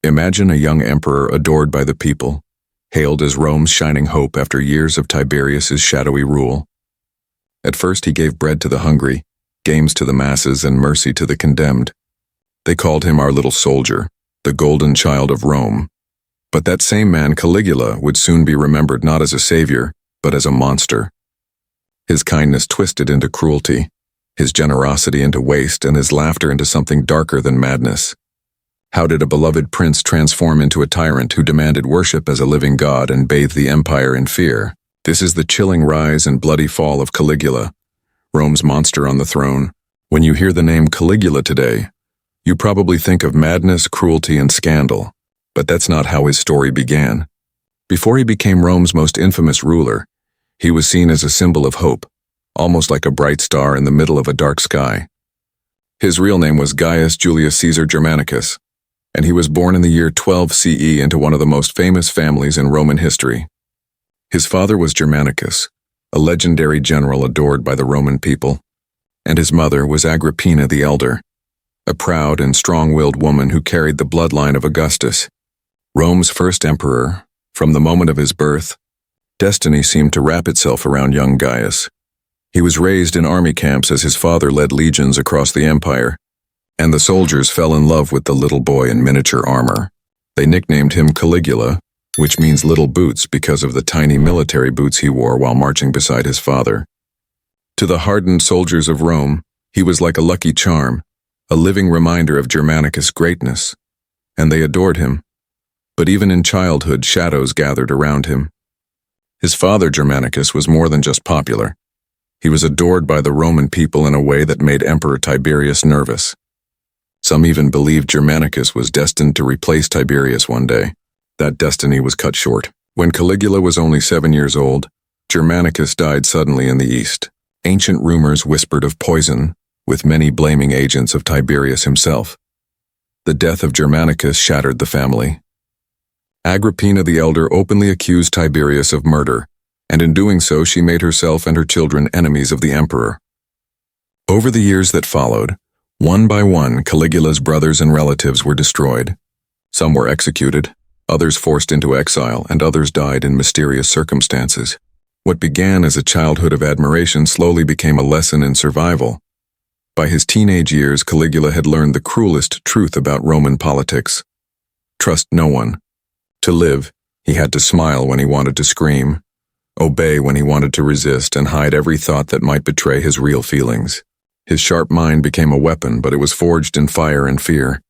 Imagine a young emperor adored by the people, hailed as Rome's shining hope after years of Tiberius's shadowy rule. At first he gave bread to the hungry, games to the masses, and mercy to the condemned. They called him our little soldier, the golden child of Rome. But that same man, Caligula, would soon be remembered not as a savior, but as a monster. His kindness twisted into cruelty, his generosity into waste, and his laughter into something darker than madness. How did a beloved prince transform into a tyrant who demanded worship as a living god and bathed the empire in fear? This is the chilling rise and bloody fall of Caligula, Rome's monster on the throne. When you hear the name Caligula today, you probably think of madness, cruelty, and scandal. But that's not how his story began. Before he became Rome's most infamous ruler, he was seen as a symbol of hope, almost like a bright star in the middle of a dark sky. His real name was Gaius Julius Caesar Germanicus, and he was born in the year 12 CE into one of the most famous families in Roman history. His father was Germanicus, a legendary general adored by the Roman people, and his mother was Agrippina the Elder, a proud and strong-willed woman who carried the bloodline of Augustus, Rome's first emperor. From the moment of his birth, destiny seemed to wrap itself around young Gaius. He was raised in army camps as his father led legions across the empire, and the soldiers fell in love with the little boy in miniature armor. They nicknamed him Caligula, which means little boots because of the tiny military boots he wore while marching beside his father. To the hardened soldiers of Rome, he was like a lucky charm, a living reminder of Germanicus' greatness, and they adored him. But even in childhood, shadows gathered around him. His father, Germanicus, was more than just popular. He was adored by the Roman people in a way that made Emperor Tiberius nervous. Some even believed Germanicus was destined to replace Tiberius one day. That destiny was cut short. When Caligula was only 7 years old, Germanicus died suddenly in the east. Ancient rumors whispered of poison, with many blaming agents of Tiberius himself. The death of Germanicus shattered the family. Agrippina the Elder openly accused Tiberius of murder, and in doing so she made herself and her children enemies of the emperor. Over the years that followed, one by one, Caligula's brothers and relatives were destroyed. Some were executed, others forced into exile, and others died in mysterious circumstances. What began as a childhood of admiration slowly became a lesson in survival. By his teenage years, Caligula had learned the cruelest truth about Roman politics. Trust no one. To live, he had to smile when he wanted to scream, obey when he wanted to resist, and hide every thought that might betray his real feelings. His sharp mind became a weapon, but it was forged in fire and fear.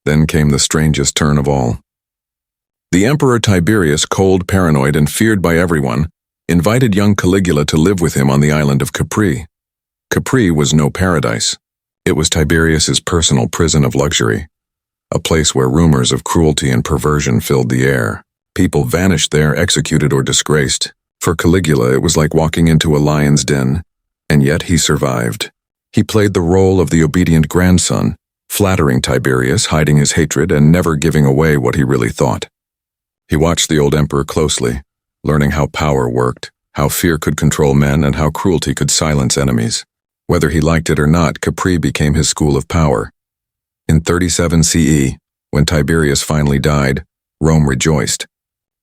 Then came the strangest turn of all. The Emperor Tiberius, cold, paranoid, and feared by everyone, invited young Caligula to live with him on the island of Capri. Capri was no paradise. It was Tiberius's personal prison of luxury, a place where rumors of cruelty and perversion filled the air. People vanished there, executed or disgraced. For Caligula, it was like walking into a lion's den, and yet he survived. He played the role of the obedient grandson, flattering Tiberius, hiding his hatred, and never giving away what he really thought. He watched the old emperor closely, learning how power worked, how fear could control men, and how cruelty could silence enemies. Whether he liked it or not, Capri became his school of power. In 37 CE, when Tiberius finally died, Rome rejoiced.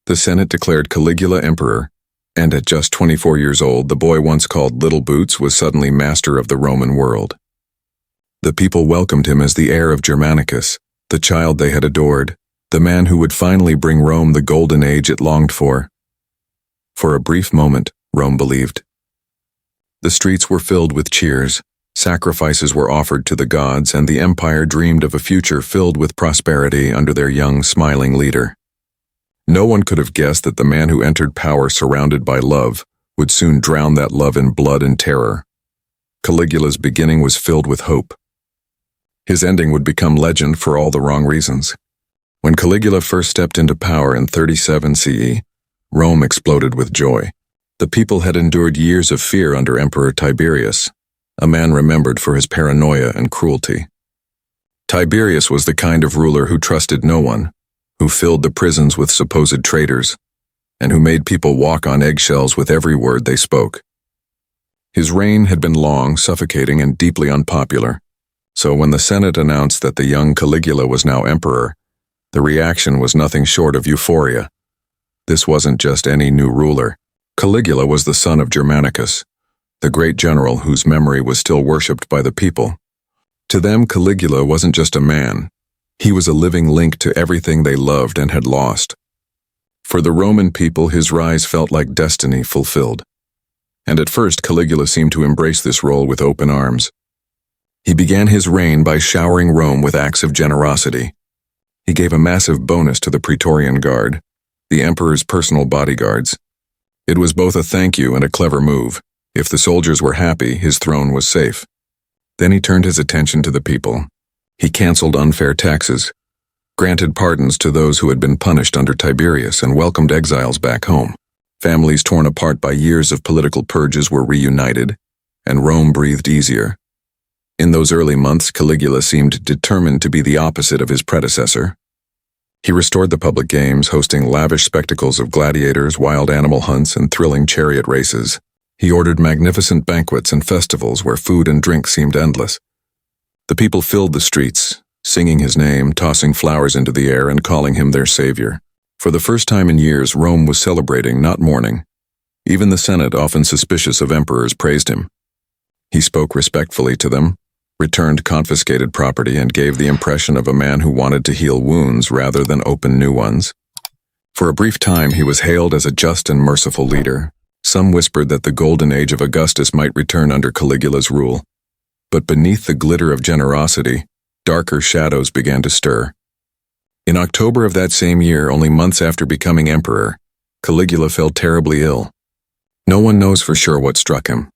The Senate declared Caligula emperor, and at just 24 years old, the boy once called Little Boots was suddenly master of the Roman world. The people welcomed him as the heir of Germanicus, the child they had adored, the man who would finally bring Rome the golden age it longed for. For a brief moment, Rome believed. The streets were filled with cheers, sacrifices were offered to the gods, and the empire dreamed of a future filled with prosperity under their young, smiling leader. No one could have guessed that the man who entered power surrounded by love would soon drown that love in blood and terror. Caligula's beginning was filled with hope. His ending would become legend for all the wrong reasons. When Caligula first stepped into power in 37 CE, Rome exploded with joy. The people had endured years of fear under Emperor Tiberius, a man remembered for his paranoia and cruelty. Tiberius was the kind of ruler who trusted no one, who filled the prisons with supposed traitors, and who made people walk on eggshells with every word they spoke. His reign had been long, suffocating, and deeply unpopular, so when the Senate announced that the young Caligula was now emperor, The reaction was nothing short of euphoria. This wasn't just any new ruler. Caligula was the son of Germanicus, the great general whose memory was still worshipped by the people. To them, Caligula wasn't just a man. He was a living link to everything they loved and had lost. For the Roman people, his rise felt like destiny fulfilled. And at first, Caligula seemed to embrace this role with open arms. He began his reign by showering Rome with acts of generosity. He gave a massive bonus to the Praetorian Guard, the emperor's personal bodyguards. It was both a thank you and a clever move. If the soldiers were happy, his throne was safe. Then he turned his attention to the people. He canceled unfair taxes, granted pardons to those who had been punished under Tiberius, and welcomed exiles back home. Families torn apart by years of political purges were reunited, and Rome breathed easier. In those early months, Caligula seemed determined to be the opposite of his predecessor. He restored the public games, hosting lavish spectacles of gladiators, wild animal hunts, and thrilling chariot races. He ordered magnificent banquets and festivals where food and drink seemed endless. The people filled the streets, singing his name, tossing flowers into the air, and calling him their savior. For the first time in years, Rome was celebrating, not mourning. Even the Senate, often suspicious of emperors, praised him. He spoke respectfully to them, returned confiscated property, and gave the impression of a man who wanted to heal wounds rather than open new ones. For a brief time, he was hailed as a just and merciful leader. Some whispered that the golden age of Augustus might return under Caligula's rule. But beneath the glitter of generosity, darker shadows began to stir. In October of that same year, only months after becoming emperor, Caligula fell terribly ill. No one knows for sure what struck him.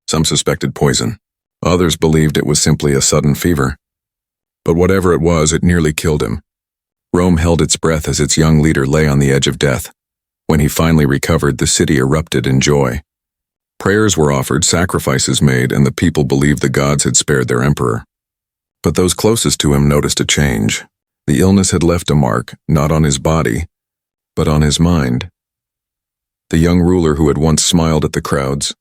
Some suspected poison. Others believed it was simply a sudden fever. But whatever it was, it nearly killed him. Rome held its breath as its young leader lay on the edge of death. When he finally recovered, the city erupted in joy. Prayers were offered, sacrifices made, and the people believed the gods had spared their emperor. But those closest to him noticed a change. The illness had left a mark, not on his body, but on his mind. The young ruler who had once smiled at the crowds,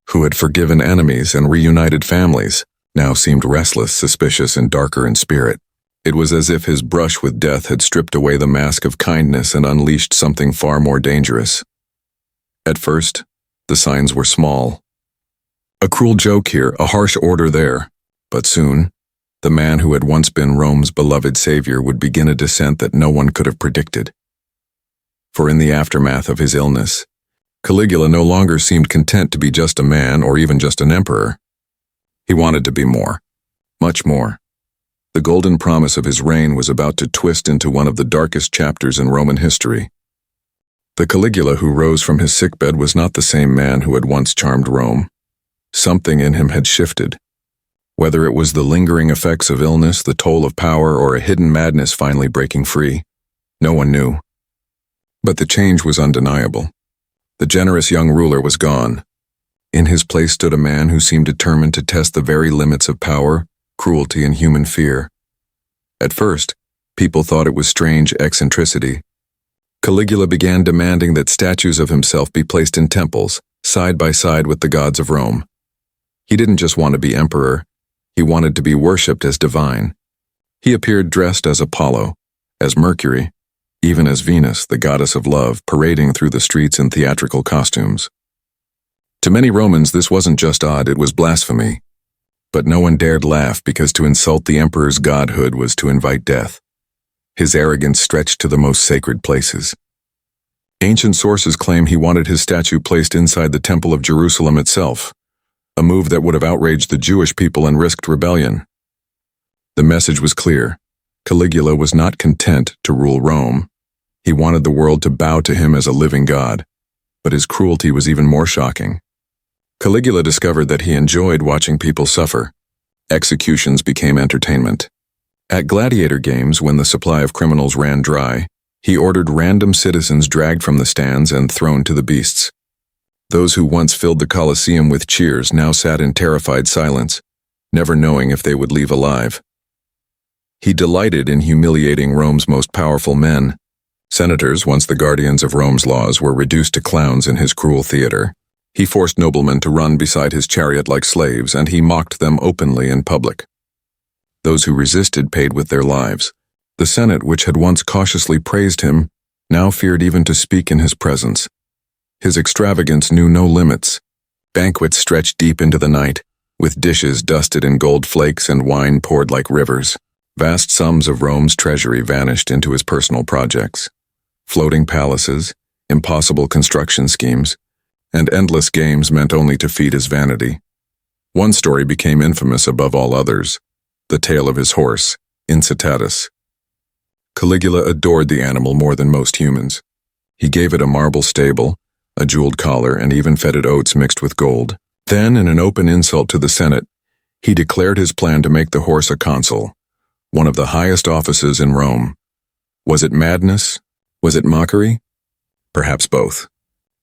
who had forgiven enemies and reunited families, now seemed restless, suspicious, and darker in spirit. It was as if his brush with death had stripped away the mask of kindness and unleashed something far more dangerous. At first, the signs were small. A cruel joke here, a harsh order there. But soon, the man who had once been Rome's beloved savior would begin a descent that no one could have predicted. For in the aftermath of his illness, Caligula no longer seemed content to be just a man or even just an emperor. He wanted to be more, much more. The golden promise of his reign was about to twist into one of the darkest chapters in Roman history. The Caligula who rose from his sickbed was not the same man who had once charmed Rome. Something in him had shifted. Whether it was the lingering effects of illness, the toll of power, or a hidden madness finally breaking free, no one knew. But the change was undeniable. The generous young ruler was gone. In his place stood a man who seemed determined to test the very limits of power, cruelty, and human fear. At first, people thought it was strange eccentricity. Caligula began demanding that statues of himself be placed in temples, side by side with the gods of Rome. He didn't just want to be emperor, he wanted to be worshipped as divine. He appeared dressed as Apollo, as Mercury, even as Venus, the goddess of love, parading through the streets in theatrical costumes. To many Romans, this wasn't just odd, it was blasphemy. But no one dared laugh because to insult the emperor's godhood was to invite death. His arrogance stretched to the most sacred places. Ancient sources claim he wanted his statue placed inside the Temple of Jerusalem itself, a move that would have outraged the Jewish people and risked rebellion. The message was clear. Caligula was not content to rule Rome. He wanted the world to bow to him as a living god. But his cruelty was even more shocking. Caligula discovered that he enjoyed watching people suffer. Executions became entertainment. At gladiator games, when the supply of criminals ran dry, he ordered random citizens dragged from the stands and thrown to the beasts. Those who once filled the Colosseum with cheers now sat in terrified silence, never knowing if they would leave alive. He delighted in humiliating Rome's most powerful men. Senators, once the guardians of Rome's laws, were reduced to clowns in his cruel theater. He forced noblemen to run beside his chariot like slaves, and he mocked them openly in public. Those who resisted paid with their lives. The Senate, which had once cautiously praised him, now feared even to speak in his presence. His extravagance knew no limits. Banquets stretched deep into the night, with dishes dusted in gold flakes and wine poured like rivers. Vast sums of Rome's treasury vanished into his personal projects. Floating palaces, impossible construction schemes, and endless games meant only to feed his vanity. One story became infamous above all others, the tale of his horse, Incitatus. Caligula adored the animal more than most humans. He gave it a marble stable, a jeweled collar, and even fed it oats mixed with gold. Then, in an open insult to the Senate, he declared his plan to make the horse a consul, one of the highest offices in Rome. Was it madness? Was it mockery? Perhaps both.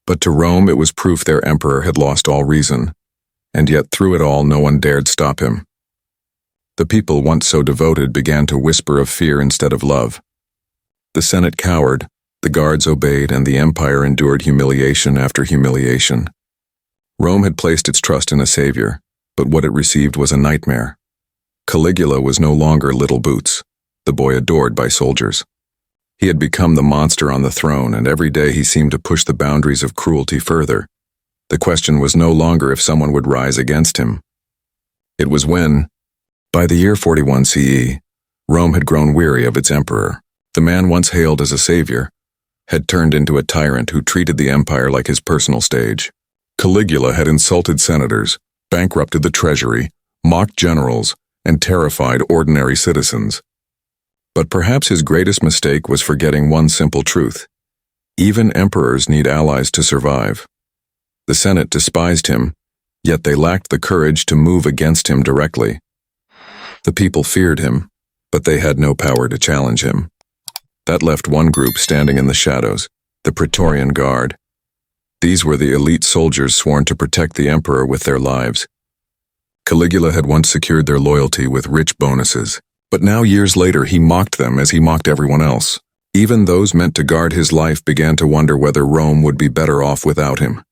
But to Rome it was proof their emperor had lost all reason, and yet through it all no one dared stop him. The people once so devoted began to whisper of fear instead of love. The Senate cowered, the guards obeyed, and the empire endured humiliation after humiliation. Rome had placed its trust in a savior, but what it received was a nightmare. Caligula was no longer Little Boots, the boy adored by soldiers. He had become the monster on the throne, and every day he seemed to push the boundaries of cruelty further. The question was no longer if someone would rise against him. It was when, by the year 41 CE, Rome had grown weary of its emperor. The man once hailed as a savior had turned into a tyrant who treated the empire like his personal stage. Caligula had insulted senators, bankrupted the treasury, mocked generals, and terrified ordinary citizens. But perhaps his greatest mistake was forgetting one simple truth. Even emperors need allies to survive. The Senate despised him, yet they lacked the courage to move against him directly. The people feared him, but they had no power to challenge him. That left one group standing in the shadows, the Praetorian Guard. These were the elite soldiers sworn to protect the emperor with their lives. Caligula had once secured their loyalty with rich bonuses, but now years later he mocked them as he mocked everyone else. Even those meant to guard his life began to wonder whether Rome would be better off without him.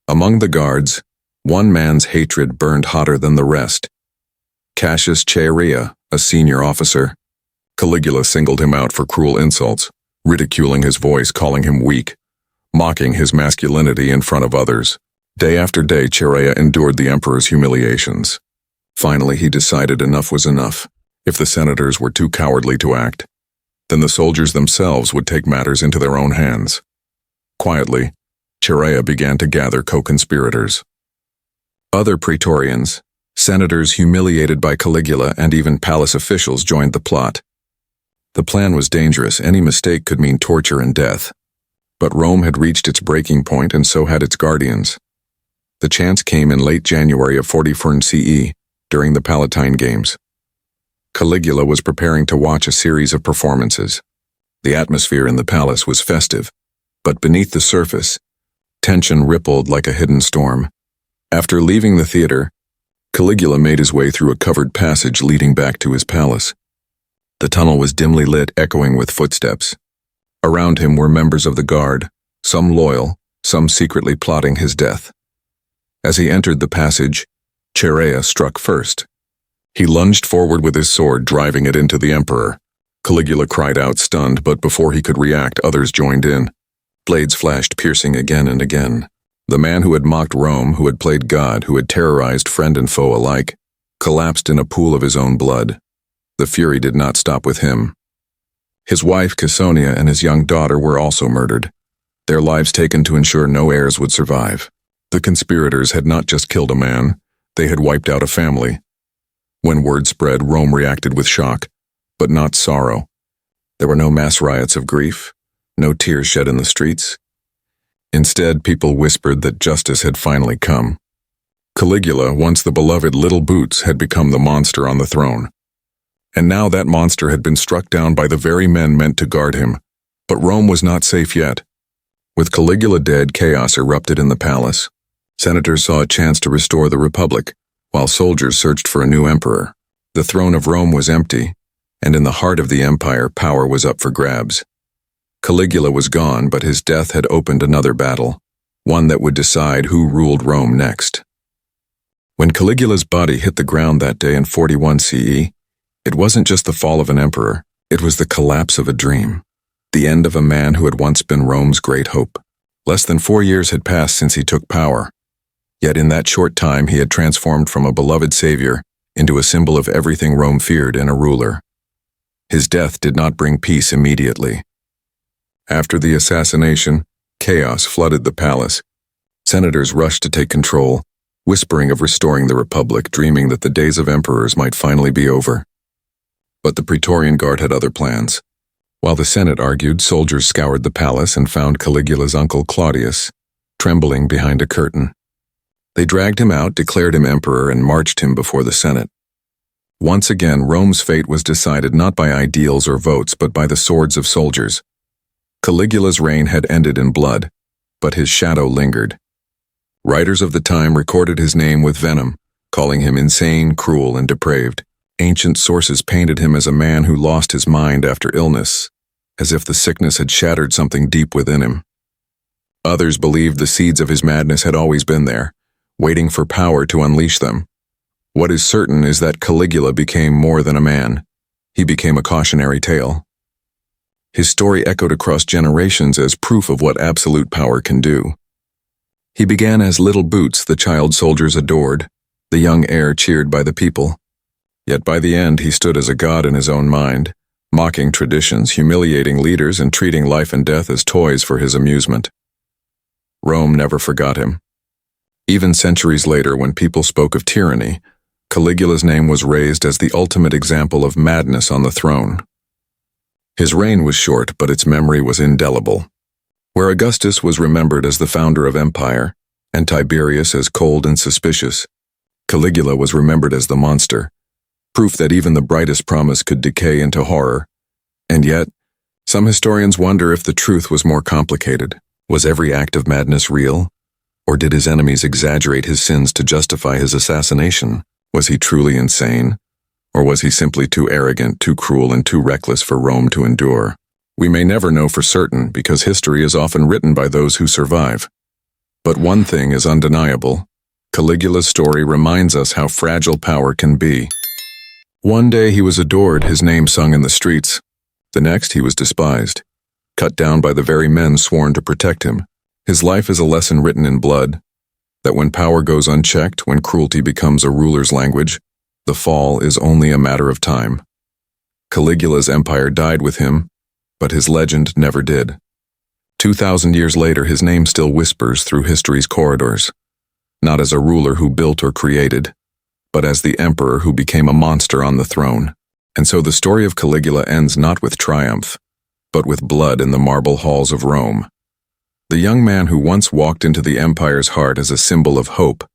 Among the guards, one man's hatred burned hotter than the rest. Cassius Chaerea, a senior officer. Caligula singled him out for cruel insults, ridiculing his voice, calling him weak, mocking his masculinity in front of others. Day after day, Chaerea endured the emperor's humiliations. Finally, he decided enough was enough. If the senators were too cowardly to act, then the soldiers themselves would take matters into their own hands. Quietly, Chaerea began to gather co-conspirators. Other praetorians, senators humiliated by Caligula, and even palace officials joined the plot. The plan was dangerous. Any mistake could mean torture and death. But Rome had reached its breaking point, and so had its guardians. The chance came in late January of 44 CE, during the Palatine Games. Caligula was preparing to watch a series of performances. The atmosphere in the palace was festive, but beneath the surface, tension rippled like a hidden storm. After leaving the theater, Caligula made his way through a covered passage leading back to his palace. The tunnel was dimly lit, echoing with footsteps. Around him were members of the guard, some loyal, some secretly plotting his death. As he entered the passage, Chaerea struck first. He lunged forward with his sword, driving it into the emperor. Caligula cried out, stunned, but before he could react, others joined in. Blades flashed, piercing again and again. The man who had mocked Rome, who had played God, who had terrorized friend and foe alike, collapsed in a pool of his own blood. The fury did not stop with him. His wife, Caesonia, and his young daughter were also murdered, their lives taken to ensure no heirs would survive. The conspirators had not just killed a man, they had wiped out a family. When word spread, Rome reacted with shock, but not sorrow. There were no mass riots of grief, no tears shed in the streets. Instead, people whispered that justice had finally come. Caligula, once the beloved Little Boots, had become the monster on the throne. And now that monster had been struck down by the very men meant to guard him. But Rome was not safe yet. With Caligula dead, chaos erupted in the palace. Senators saw a chance to restore the Republic, while soldiers searched for a new emperor. The throne of Rome was empty, and in the heart of the empire, power was up for grabs. Caligula was gone, but his death had opened another battle, one that would decide who ruled Rome next. When Caligula's body hit the ground that day in 41 CE, it wasn't just the fall of an emperor, It was the collapse of a dream, the end of a man who had once been Rome's great hope. Less than 4 years had passed since he took power, yet in that short time he had transformed from a beloved savior into a symbol of everything Rome feared in a ruler. His death did not bring peace immediately. After the assassination, chaos flooded the palace. Senators rushed to take control, whispering of restoring the republic, dreaming that the days of emperors might finally be over. But the Praetorian Guard had other plans. While the Senate argued, soldiers scoured the palace and found Caligula's uncle Claudius, trembling behind a curtain. They dragged him out, declared him emperor, and marched him before the Senate. Once again, Rome's fate was decided not by ideals or votes, but by the swords of soldiers. Caligula's reign had ended in blood, but his shadow lingered. Writers of the time recorded his name with venom, calling him insane, cruel, and depraved. Ancient sources painted him as a man who lost his mind after illness, as if the sickness had shattered something deep within him. Others believed the seeds of his madness had always been there, waiting for power to unleash them. What is certain is that Caligula became more than a man. He became a cautionary tale. His story echoed across generations as proof of what absolute power can do. He began as little Boots the child soldiers adored, the young heir cheered by the people. Yet by the end he stood as a god in his own mind, mocking traditions, humiliating leaders, and treating life and death as toys for his amusement. Rome never forgot him. Even centuries later, when people spoke of tyranny, Caligula's name was raised as the ultimate example of madness on the throne. His reign was short, but its memory was indelible. Where Augustus was remembered as the founder of empire, and Tiberius as cold and suspicious, Caligula was remembered as the monster, proof that even the brightest promise could decay into horror. And yet, some historians wonder if the truth was more complicated. Was every act of madness real? Or did his enemies exaggerate his sins to justify his assassination? Was he truly insane? Or was he simply too arrogant, too cruel, and too reckless for Rome to endure? We may never know for certain, because history is often written by those who survive. But one thing is undeniable. Caligula's story reminds us how fragile power can be. One day he was adored, his name sung in the streets. The next he was despised, cut down by the very men sworn to protect him. His life is a lesson written in blood, that when power goes unchecked, when cruelty becomes a ruler's language, the fall is only a matter of time. Caligula's empire died with him, but his legend never did. 2,000 years later, his name still whispers through history's corridors, not as a ruler who built or created, but as the emperor who became a monster on the throne. And so the story of Caligula ends not with triumph, but with blood in the marble halls of Rome. The young man who once walked into the empire's heart as a symbol of hope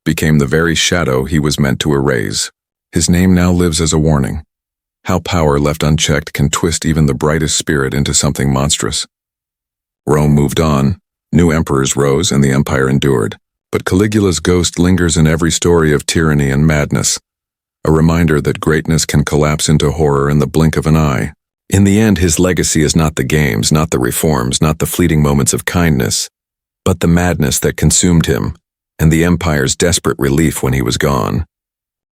became the very shadow he was meant to erase. His name now lives as a warning. How power left unchecked can twist even the brightest spirit into something monstrous. Rome moved on, new emperors rose, and the empire endured. But Caligula's ghost lingers in every story of tyranny and madness, a reminder that greatness can collapse into horror in the blink of an eye. In the end, his legacy is not the games, not the reforms, not the fleeting moments of kindness, but the madness that consumed him, and the empire's desperate relief when he was gone.